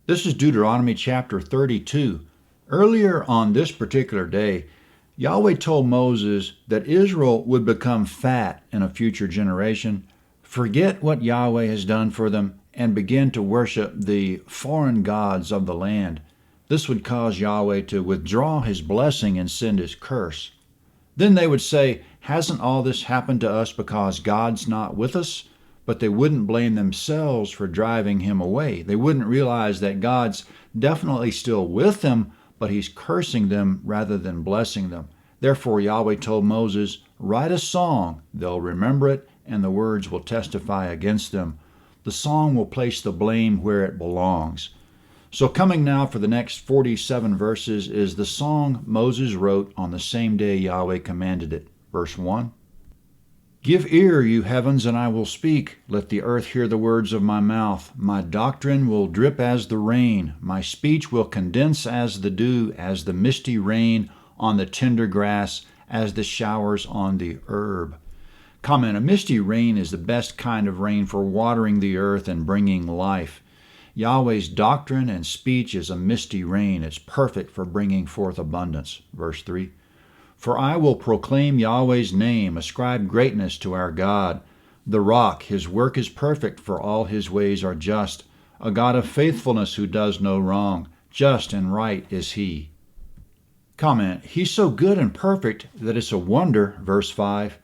This is Deuteronomy chapter 32. Earlier on this particular day, Yahweh told Moses that Israel would become fat in a future generation, forget what Yahweh has done for them, and begin to worship the foreign gods of the land. This would cause Yahweh to withdraw his blessing and send his curse. Then they would say, hasn't all this happened to us because God's not with us? But they wouldn't blame themselves for driving him away. They wouldn't realize that God's definitely still with them, but he's cursing them rather than blessing them. Therefore, Yahweh told Moses, write a song, they'll remember it, and the words will testify against them. The song will place the blame where it belongs. So coming now for the next 47 verses is the song Moses wrote on the same day Yahweh commanded it. Verse 1. Give ear, you heavens, and I will speak. Let the earth hear the words of my mouth. My doctrine will drip as the rain. My speech will condense as the dew, as the misty rain on the tender grass, as the showers on the herb. Comment, a misty rain is the best kind of rain for watering the earth and bringing life. Yahweh's doctrine and speech is a misty rain. It's perfect for bringing forth abundance. Verse 3. For I will proclaim Yahweh's name, ascribe greatness to our God. The rock, his work is perfect, for all his ways are just. A God of faithfulness who does no wrong. Just and right is he. Comment, he's so good and perfect that it's a wonder. Verse 5.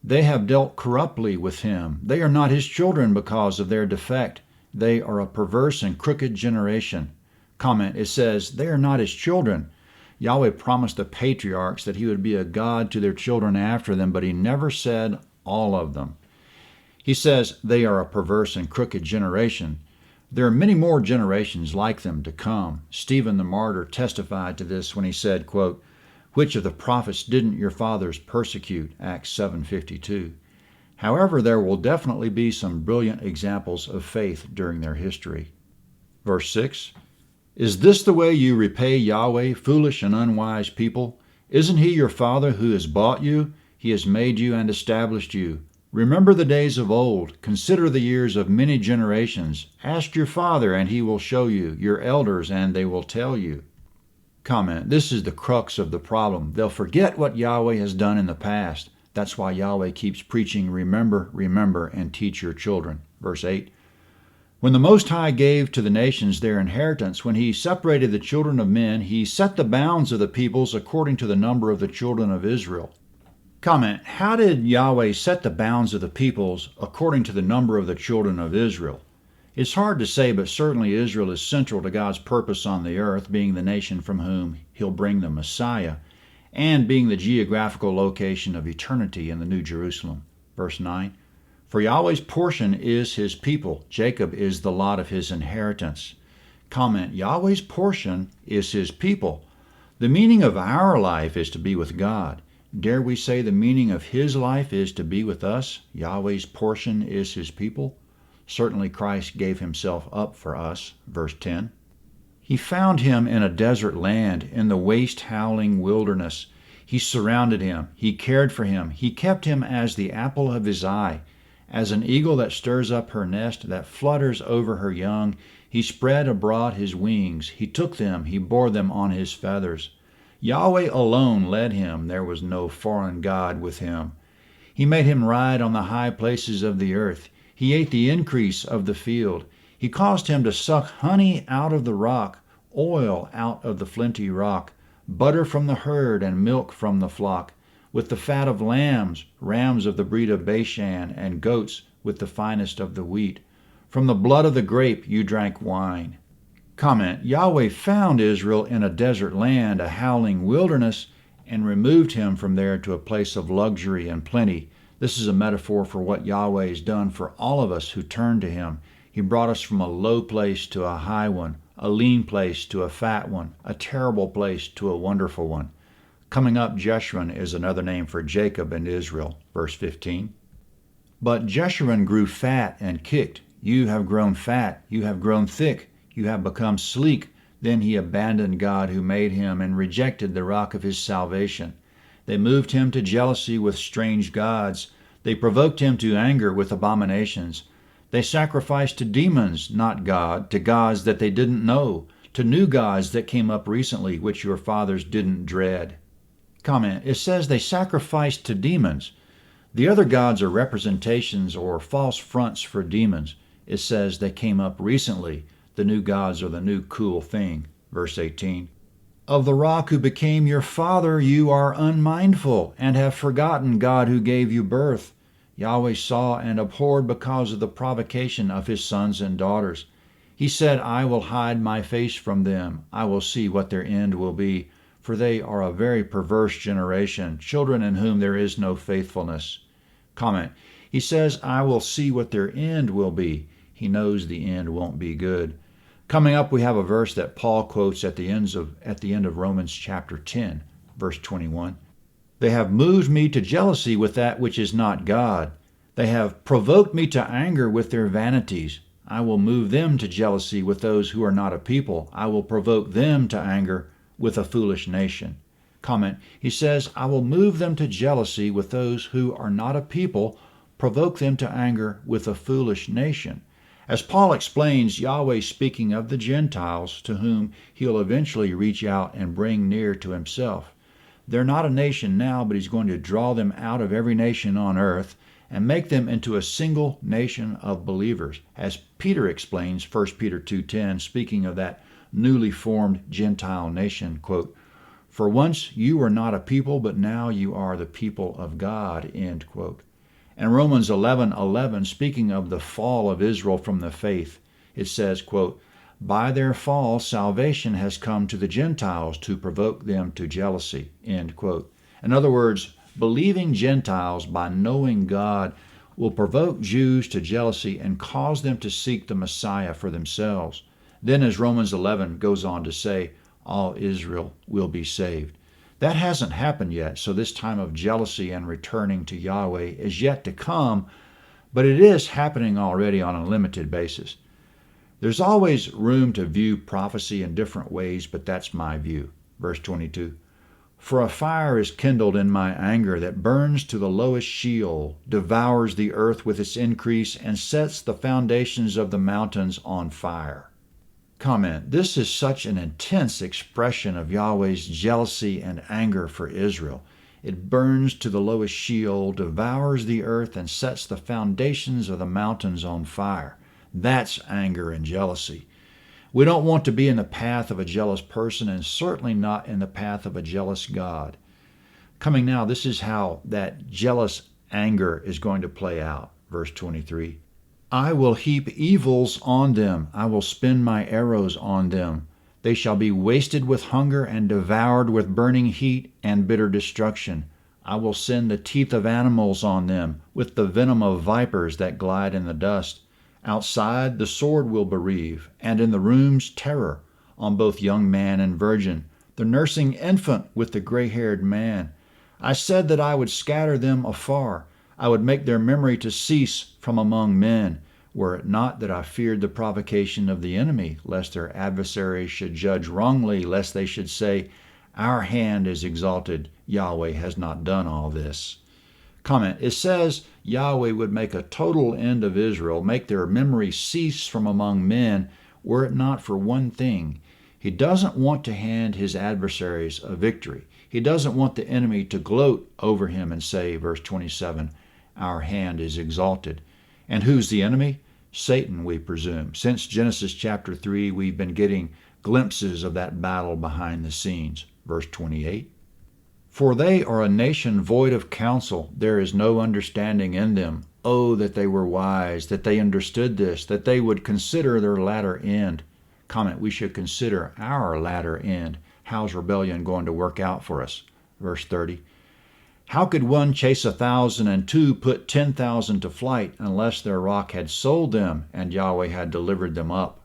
They have dealt corruptly with him. They are not his children because of their defect. They are a perverse and crooked generation. Comment, it says, they are not his children. Yahweh promised the patriarchs that he would be a God to their children after them, but he never said all of them. He says they are a perverse and crooked generation. There are many more generations like them to come. Stephen the martyr testified to this when he said, quote, which of the prophets didn't your fathers persecute? Acts 7:52. However, there will definitely be some brilliant examples of faith during their history. Verse 6. Is this the way you repay Yahweh, foolish and unwise people? Isn't he your father who has bought you? He has made you and established you. Remember the days of old. Consider the years of many generations. Ask your father, and he will show you, your elders, and they will tell you. Comment, this is the crux of the problem. They'll forget what Yahweh has done in the past. That's why Yahweh keeps preaching, remember, remember, and teach your children. Verse 8. When the Most High gave to the nations their inheritance, when he separated the children of men, he set the bounds of the peoples according to the number of the children of Israel. Comment, how did Yahweh set the bounds of the peoples according to the number of the children of Israel? It's hard to say, but certainly Israel is central to God's purpose on the earth, being the nation from whom he'll bring the Messiah, and being the geographical location of eternity in the New Jerusalem. Verse 9. For Yahweh's portion is his people. Jacob is the lot of his inheritance. Comment, Yahweh's portion is his people. The meaning of our life is to be with God. Dare we say the meaning of his life is to be with us? Yahweh's portion is his people. Certainly Christ gave himself up for us. Verse 10. He found him in a desert land, in the waste howling wilderness. He surrounded him. He cared for him. He kept him as the apple of his eye. As an eagle that stirs up her nest, that flutters over her young, he spread abroad his wings. He took them, he bore them on his feathers. Yahweh alone led him. There was no foreign god with him. He made him ride on the high places of the earth. He ate the increase of the field. He caused him to suck honey out of the rock, oil out of the flinty rock, butter from the herd and milk from the flock, with the fat of lambs, rams of the breed of Bashan, and goats with the finest of the wheat. From the blood of the grape you drank wine. Comment, Yahweh found Israel in a desert land, a howling wilderness, and removed him from there to a place of luxury and plenty. This is a metaphor for what Yahweh has done for all of us who turn to him. He brought us from a low place to a high one, a lean place to a fat one, a terrible place to a wonderful one. Coming up, Jeshurun is another name for Jacob and Israel. Verse 15. But Jeshurun grew fat and kicked. You have grown fat, you have grown thick, you have become sleek. Then he abandoned God who made him and rejected the rock of his salvation. They moved him to jealousy with strange gods. They provoked him to anger with abominations. They sacrificed to demons, not God, to gods that they didn't know, to new gods that came up recently, which your fathers didn't dread. Comment, it says they sacrificed to demons. The other gods are representations or false fronts for demons. It says they came up recently. The new gods are the new cool thing. Verse 18. Of the rock who became your father you are unmindful, and have forgotten God who gave you birth. Yahweh saw and abhorred because of the provocation of his sons and daughters. He said, I will hide my face from them. I will see what their end will be. For they are a very perverse generation, children in whom there is no faithfulness. Comment. He says, I will see what their end will be. He knows the end won't be good. Coming up, we have a verse that Paul quotes at the end of Romans chapter 10, verse 21. They have moved me to jealousy with that which is not God. They have provoked me to anger with their vanities. I will move them to jealousy with those who are not a people. I will provoke them to anger with a foolish nation. Comment, he says, I will move them to jealousy with those who are not a people, provoke them to anger with a foolish nation. As Paul explains, Yahweh speaking of the Gentiles to whom he'll eventually reach out and bring near to himself. They're not a nation now, but he's going to draw them out of every nation on earth and make them into a single nation of believers. As Peter explains, 1 Peter 2:10, speaking of that newly formed Gentile nation, quote, for once you were not a people, but now you are the people of God, end quote. And Romans 11:11, speaking of the fall of Israel from the faith, it says, quote, by their fall salvation has come to the Gentiles to provoke them to jealousy, end quote. In other words, believing Gentiles by knowing God will provoke Jews to jealousy and cause them to seek the Messiah for themselves. Then, as Romans 11 goes on to say, all Israel will be saved. That hasn't happened yet, so this time of jealousy and returning to Yahweh is yet to come, but it is happening already on a limited basis. There's always room to view prophecy in different ways, but that's my view. Verse 22, for a fire is kindled in my anger that burns to the lowest Sheol, devours the earth with its increase, and sets the foundations of the mountains on fire. Comment, this is such an intense expression of Yahweh's jealousy and anger for Israel. It burns to the lowest Sheol, devours the earth, and sets the foundations of the mountains on fire. That's anger and jealousy. We don't want to be in the path of a jealous person, and certainly not in the path of a jealous God. Coming now, this is how that jealous anger is going to play out. Verse 23. I will heap evils on them. I will spin my arrows on them. They shall be wasted with hunger and devoured with burning heat and bitter destruction. I will send the teeth of animals on them, with the venom of vipers that glide in the dust. Outside the sword will bereave, and in the rooms terror, on both young man and virgin, the nursing infant with the gray-haired man. I said that I would scatter them afar. I would make their memory to cease from among men, were it not that I feared the provocation of the enemy, lest their adversaries should judge wrongly, lest they should say, our hand is exalted, Yahweh has not done all this. Comment, it says Yahweh would make a total end of Israel, make their memory cease from among men, were it not for one thing. He doesn't want to hand his adversaries a victory. He doesn't want the enemy to gloat over him and say, verse 27, our hand is exalted. And who's the enemy? Satan, we presume. Since Genesis chapter 3, we've been getting glimpses of that battle behind the scenes. Verse 28. For they are a nation void of counsel. There is no understanding in them. Oh, that they were wise, that they understood this, that they would consider their latter end. Comment, we should consider our latter end. How's rebellion going to work out for us? Verse 30. How could one chase 1,000 and two put 10,000 to flight unless their rock had sold them and Yahweh had delivered them up?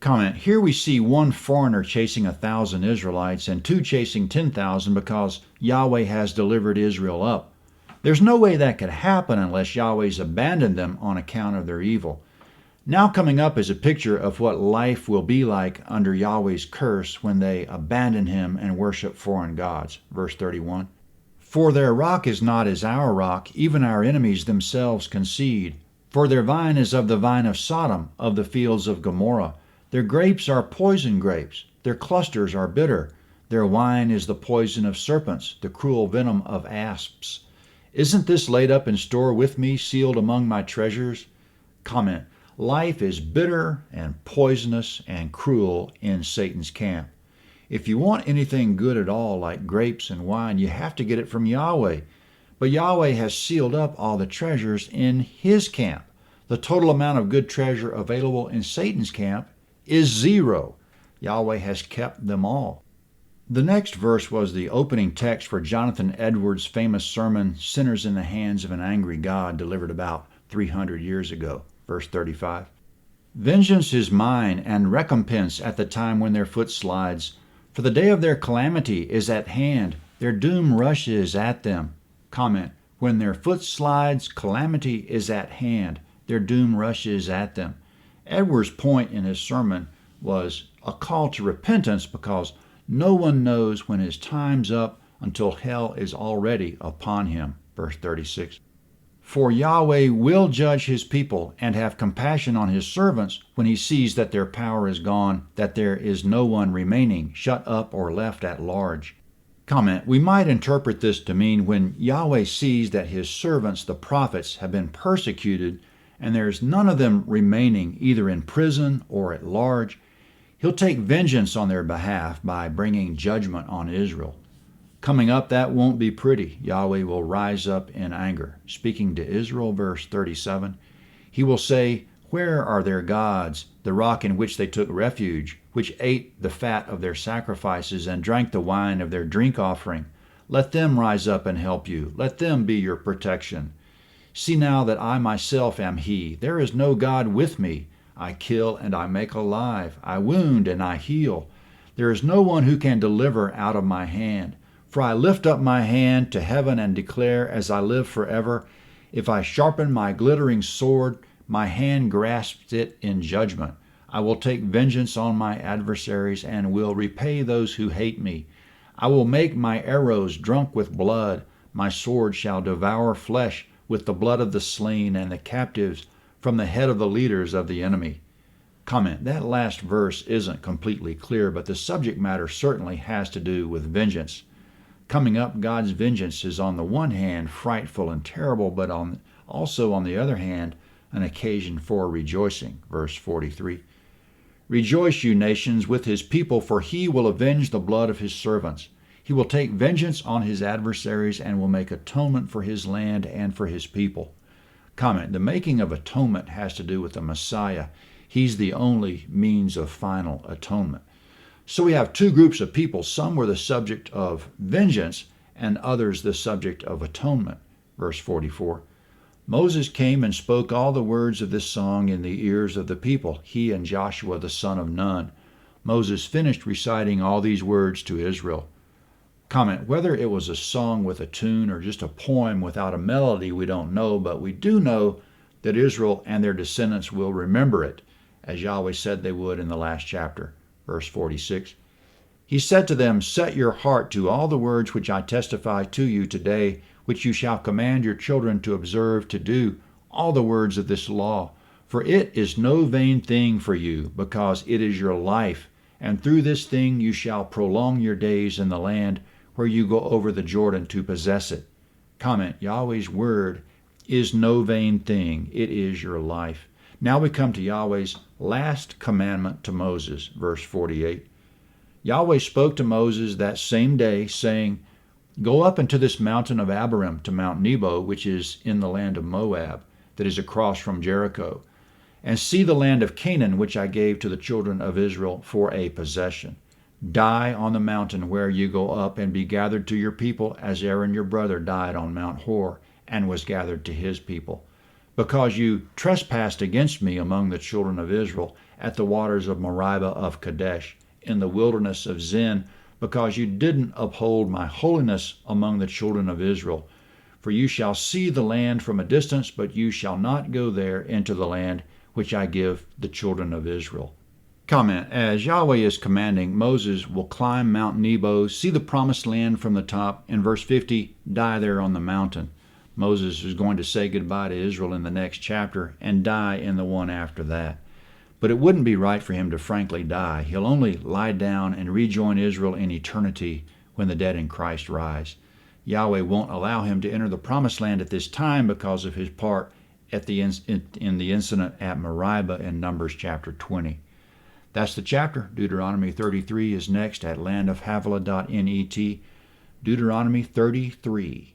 Comment, here we see one foreigner chasing 1,000 Israelites and two chasing 10,000 because Yahweh has delivered Israel up. There's no way that could happen unless Yahweh's abandoned them on account of their evil. Now coming up is a picture of what life will be like under Yahweh's curse when they abandon him and worship foreign gods. Verse 31. For their rock is not as our rock, even our enemies themselves concede. For their vine is of the vine of Sodom, of the fields of Gomorrah. Their grapes are poison grapes, their clusters are bitter. Their wine is the poison of serpents, the cruel venom of asps. Isn't this laid up in store with me, sealed among my treasures? Comment: life is bitter and poisonous and cruel in Satan's camp. If you want anything good at all, like grapes and wine, you have to get it from Yahweh. But Yahweh has sealed up all the treasures in his camp. The total amount of good treasure available in Satan's camp is zero. Yahweh has kept them all. The next verse was the opening text for Jonathan Edwards' famous sermon, Sinners in the Hands of an Angry God, delivered about 300 years ago. Verse 35. Vengeance is mine, and recompense at the time when their foot slides. For the day of their calamity is at hand. Their doom rushes at them. Comment: when their foot slides, calamity is at hand. Their doom rushes at them. Edwards' point in his sermon was a call to repentance, because no one knows when his time's up until hell is already upon him. Verse 36. For Yahweh will judge his people and have compassion on his servants when he sees that their power is gone, that there is no one remaining, shut up or left at large. Comment: we might interpret this to mean when Yahweh sees that his servants, the prophets, have been persecuted and there's none of them remaining, either in prison or at large, he'll take vengeance on their behalf by bringing judgment on Israel. Coming up, that won't be pretty. Yahweh will rise up in anger. Speaking to Israel, verse 37, he will say, where are their gods, the rock in which they took refuge, which ate the fat of their sacrifices and drank the wine of their drink offering? Let them rise up and help you. Let them be your protection. See now that I myself am he. There is no God with me. I kill and I make alive. I wound and I heal. There is no one who can deliver out of my hand. For I lift up my hand to heaven and declare, as I live forever, if I sharpen my glittering sword, my hand grasps it in judgment. I will take vengeance on my adversaries and will repay those who hate me. I will make my arrows drunk with blood. My sword shall devour flesh with the blood of the slain and the captives from the head of the leaders of the enemy. Comment: that last verse isn't completely clear, but the subject matter certainly has to do with vengeance. Coming up, God's vengeance is on the one hand frightful and terrible, but also on the other hand an occasion for rejoicing. Verse 43. Rejoice, you nations, with his people, for he will avenge the blood of his servants. He will take vengeance on his adversaries and will make atonement for his land and for his people. Comment: the making of atonement has to do with the Messiah. He's the only means of final atonement. So we have two groups of people. Some were the subject of vengeance and others the subject of atonement. Verse 44. Moses came and spoke all the words of this song in the ears of the people, he and Joshua the son of Nun. Moses finished reciting all these words to Israel. Comment: whether it was a song with a tune or just a poem without a melody, we don't know, but we do know that Israel and their descendants will remember it, as Yahweh said they would in the last chapter. Verse 46. He said to them, set your heart to all the words which I testify to you today, which you shall command your children to observe to do, all the words of this law. For it is no vain thing for you, because it is your life, and through this thing you shall prolong your days in the land where you go over the Jordan to possess it. Comment: Yahweh's word is no vain thing. It is your life. Now we come to Yahweh's last commandment to Moses, verse 48. Yahweh spoke to Moses that same day, saying, go up into this mountain of Abarim to Mount Nebo, which is in the land of Moab, that is across from Jericho, and see the land of Canaan, which I gave to the children of Israel for a possession. Die on the mountain where you go up, and be gathered to your people, as Aaron your brother died on Mount Hor, and was gathered to his people. Because you trespassed against me among the children of Israel at the waters of Meribah of Kadesh, in the wilderness of Zin, because you didn't uphold my holiness among the children of Israel. For you shall see the land from a distance, but you shall not go there into the land which I give the children of Israel. Comment: as Yahweh is commanding, Moses will climb Mount Nebo, see the promised land from the top. In verse 50, die there on the mountain. Moses is going to say goodbye to Israel in the next chapter and die in the one after that. But it wouldn't be right for him to frankly die. He'll only lie down and rejoin Israel in eternity when the dead in Christ rise. Yahweh won't allow him to enter the promised land at this time because of his part in the incident at Meribah in Numbers chapter 20. That's the chapter. Deuteronomy 33 is next at landofhavilah.net. Deuteronomy 33.